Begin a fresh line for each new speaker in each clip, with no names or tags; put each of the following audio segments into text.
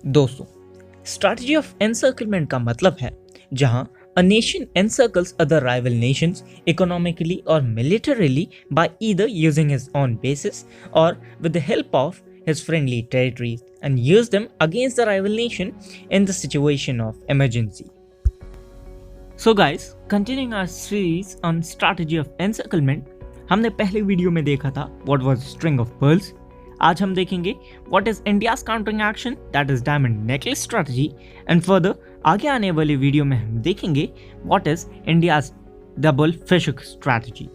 दोस्तों, strategy of encirclement का मतलब है जहां a nation encircles other rival nations economically or militarily by either using his own bases or with the help of his friendly territories and use them against the rival nation in the situation of emergency. So guys, continuing our series on strategy of encirclement, हमने पहले video में देखा था what was string of pearls. आज हम देखेंगे what is India's countering action, that is diamond necklace strategy, and further आगे आने वाली वीडियो में हम देखेंगे what is India's double fish hook strategy.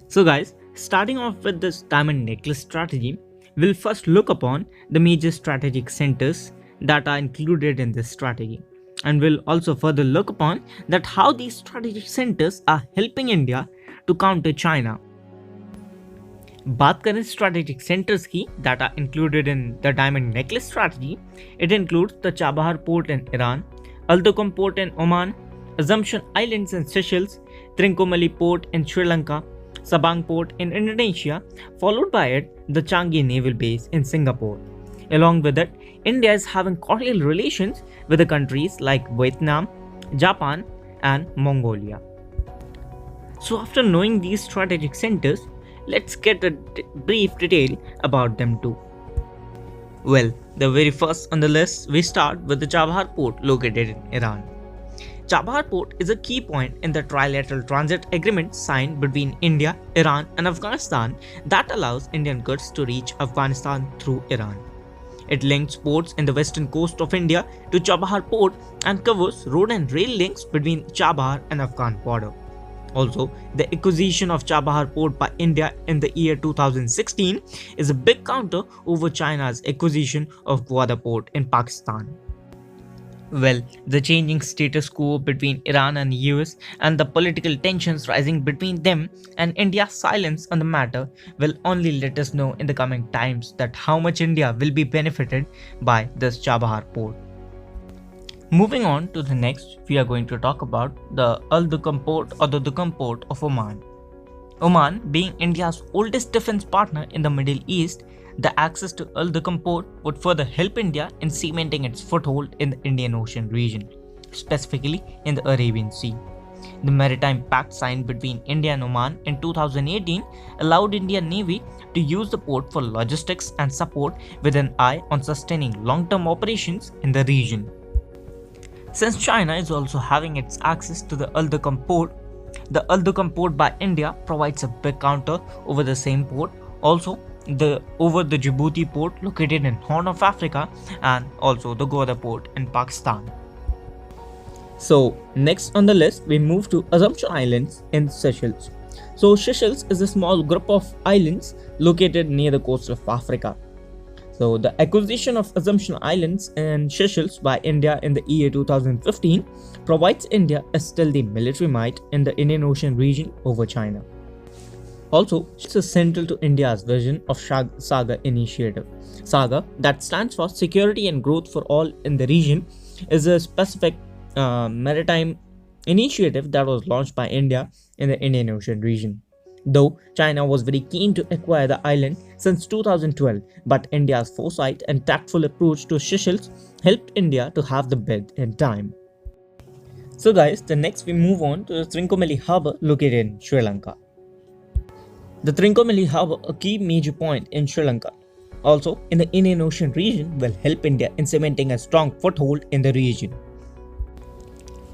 So guys, starting off with this diamond necklace strategy, we'll first look upon the major strategic centers that are included in this strategy, and we'll also further look upon that how these strategic centers are helping India to counter China. बात करें strategic centers की that are included in the diamond necklace strategy, it includes the Chabahar port in Iran, Al-Duqm port in Oman, Assumption Islands in Seychelles, Trincomalee port in Sri Lanka, Sabang Port in Indonesia, followed by it the Changi naval base in Singapore. Along with it, India is having cordial relations with the countries like Vietnam, Japan and Mongolia. So after knowing these strategic centers, let's get a brief detail about them too. Well, the very first on the list, we start with the Chabahar port located in Iran. Chabahar port is a key point in the trilateral transit agreement signed between India, Iran and Afghanistan that allows Indian goods to reach Afghanistan through Iran. It links ports in the western coast of India to Chabahar port and covers road and rail links between Chabahar and Afghan border. Also, the acquisition of Chabahar port by India in the year 2016 is a big counter over China's acquisition of Gwadar port in Pakistan. Well, the changing status quo between Iran and US and the political tensions rising between them and India's silence on the matter will only let us know in the coming times that how much India will be benefited by this Chabahar port. Moving on to the next, we are going to talk about the Al-Duqm port or the Duqm port of Oman. Oman, being India's oldest defense partner in the Middle East, the access to Al-Duqm port would further help India in cementing its foothold in the Indian Ocean region, specifically in the Arabian Sea. The maritime pact signed between India and Oman in 2018 allowed Indian Navy to use the port for logistics and support with an eye on sustaining long-term operations in the region. Since China is also having its access to the Al-Duqm port, the Al-Duqm port by India provides a big counter over the same port, also over the Djibouti port located in Horn of Africa and also the Gwadar port in Pakistan. So next on the list we move to Assumption Islands in Seychelles. So Seychelles is a small group of islands located near the coast of Africa. So the acquisition of Assumption Islands and Seychelles by India in the year 2015 provides India a stealthy military might in the Indian Ocean region over China. Also, it's central to India's vision of SAGA initiative. SAGA, that stands for Security and Growth for All in the region, is a specific maritime initiative that was launched by India in the Indian Ocean region. Though China was very keen to acquire the island since 2012, but India's foresight and tactful approach to Seychelles helped India to have the bid in time. So guys, the next we move on to the Trincomalee Harbour located in Sri Lanka. The Trincomalee Harbour, a key major point in Sri Lanka, also in the Indian Ocean region, will help India in cementing a strong foothold in the region.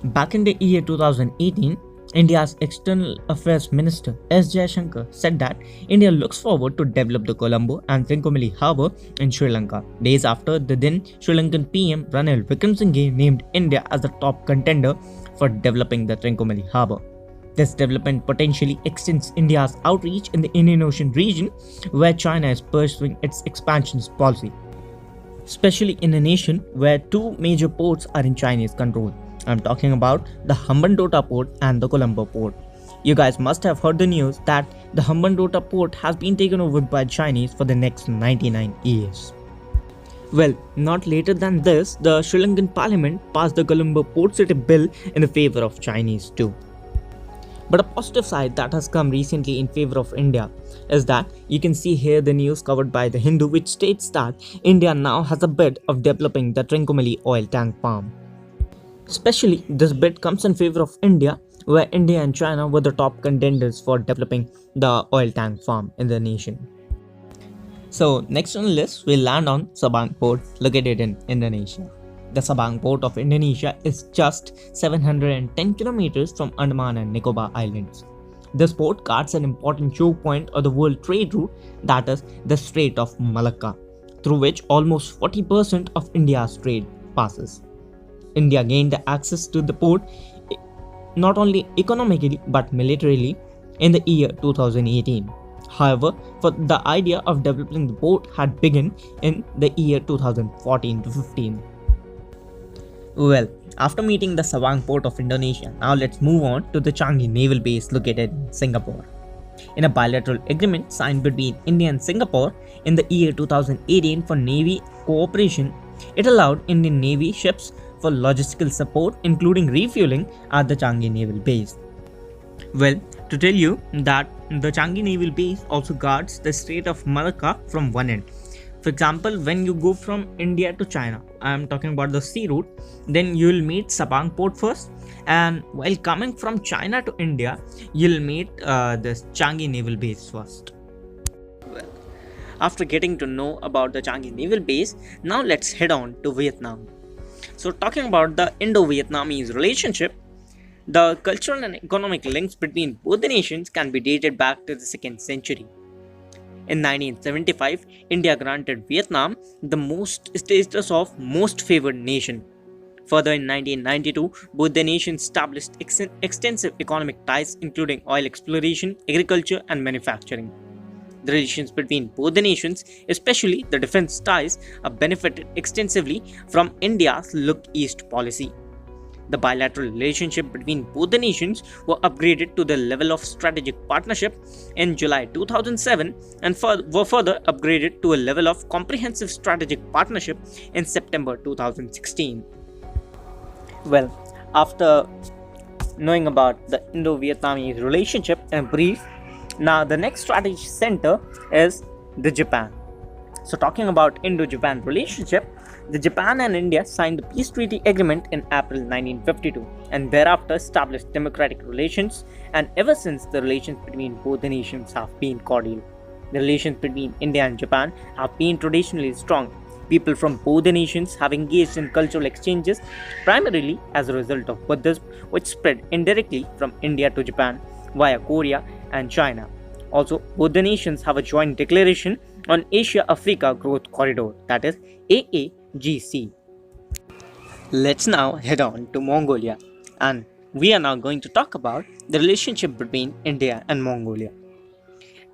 Back in the year 2018, India's External Affairs Minister S. Jaishankar said that India looks forward to develop the Colombo and Trincomalee Harbour in Sri Lanka, days after the then Sri Lankan PM Ranil Wickremesinghe named India as the top contender for developing the Trincomalee Harbour. This development potentially extends India's outreach in the Indian Ocean region, where China is pursuing its expansionist policy, especially in a nation where two major ports are in Chinese control. I'm talking about the Hambantota port and the Colombo port. You guys must have heard the news that the Hambantota port has been taken over by Chinese for the next 99 years. Well, not later than this, the Sri Lankan parliament passed the Colombo Port City Bill in the favor of Chinese too. But a positive side that has come recently in favor of India is that you can see here the news covered by the Hindu, which states that India now has a bid of developing the Trincomalee oil tank farm. Especially, this bid comes in favor of India, where India and China were the top contenders for developing the oil tank farm in the nation. So, next on the list, we'll land on Sabang Port, located in Indonesia. The Sabang Port of Indonesia is just 710 kilometers from Andaman and Nicobar Islands. This port guards an important choke point of the world trade route, that is the Strait of Malacca, through which almost 40% of India's trade passes. India gained the access to the port not only economically but militarily in the year 2018. However, for the idea of developing the port had begun in the year 2014 to 15. Well, after meeting the Sabang Port of Indonesia, now let's move on to the Changi naval base located in Singapore. In a bilateral agreement signed between India and Singapore in the year 2018 for Navy cooperation, it allowed Indian Navy ships for logistical support, including refueling at the Changi naval base. Well, to tell you that the Changi naval base also guards the Strait of Malacca from one end. For example, when you go from India to China, I am talking about the sea route, then you will meet Sabang Port first, and while coming from China to India, you'll meet this Changi naval base first. Well, after getting to know about the Changi naval base, now let's head on to Vietnam. So, talking about the Indo-Vietnamese relationship, the cultural and economic links between both the nations can be dated back to the 2nd century. In 1975, India granted Vietnam the status of most favored nation. Further, in 1992, both the nations established extensive economic ties, including oil exploration, agriculture, and manufacturing. The relations between both the nations, especially the defense ties, have benefited extensively from India's Look East policy. The bilateral relationship between both the nations were upgraded to the level of strategic partnership in July 2007 and were further upgraded to a level of comprehensive strategic partnership in September 2016. Well, after knowing about the Indo-Vietnamese relationship in brief, now the next strategy center is the Japan. So talking about Indo-Japan relationship, the Japan and India signed the peace treaty agreement in April 1952 and thereafter established democratic relations, and ever since the relations between both the nations have been cordial. The relations between India and Japan have been traditionally strong. People from both the nations have engaged in cultural exchanges primarily as a result of Buddhism, which spread indirectly from India to Japan via Korea and China. Also, both the nations have a joint declaration on Asia-Africa Growth Corridor, that is AAGC. Let's now head on to Mongolia, and we are now going to talk about the relationship between India and Mongolia.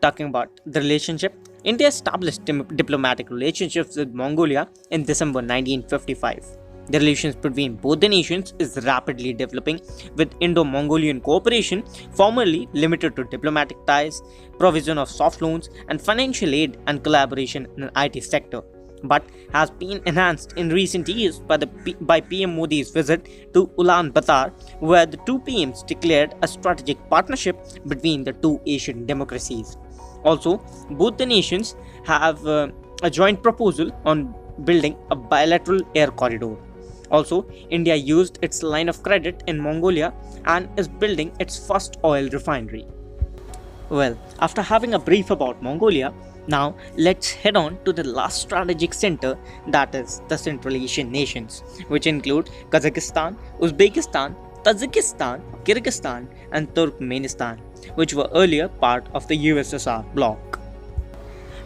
Talking about the relationship, India established diplomatic relationships with Mongolia in December 1955. The relations between both the nations is rapidly developing, with Indo-Mongolian cooperation formerly limited to diplomatic ties, provision of soft loans, and financial aid and collaboration in the IT sector, but has been enhanced in recent years by PM Modi's visit to Ulaanbaatar, where the two PMs declared a strategic partnership between the two Asian democracies. Also, both the nations have a joint proposal on building a bilateral air corridor. Also, India used its line of credit in Mongolia and is building its first oil refinery. Well, after having a brief about Mongolia, now let's head on to the last strategic center, that is the Central Asian nations, which include Kazakhstan, Uzbekistan, Tajikistan, Kyrgyzstan, and Turkmenistan, which were earlier part of the USSR bloc.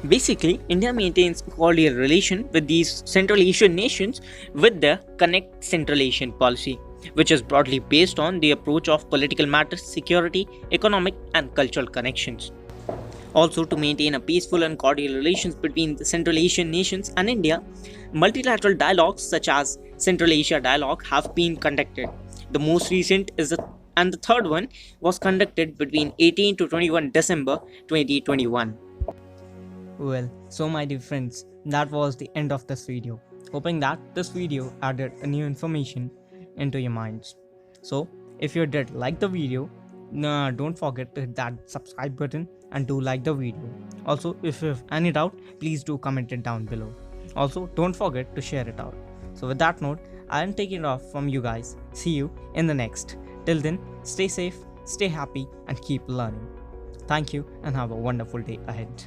Basically, India maintains a cordial relation with these Central Asian nations with their Connect Central Asian policy, which is broadly based on the approach of political matters, security, economic, and cultural connections. Also, to maintain a peaceful and cordial relations between the Central Asian nations and India, multilateral dialogues such as Central Asia Dialogue have been conducted. The most recent and the third one was conducted between 18 to 21 December 2021. Well, so my dear friends, that was the end of this video. Hoping that this video added a new information into your minds. So, if you did like the video, don't forget to hit that subscribe button and do like the video. Also, if you have any doubt, please do comment it down below. Also, don't forget to share it out. So, with that note, I am taking it off from you guys. See you in the next. Till then, stay safe, stay happy, and keep learning. Thank you, and have a wonderful day ahead.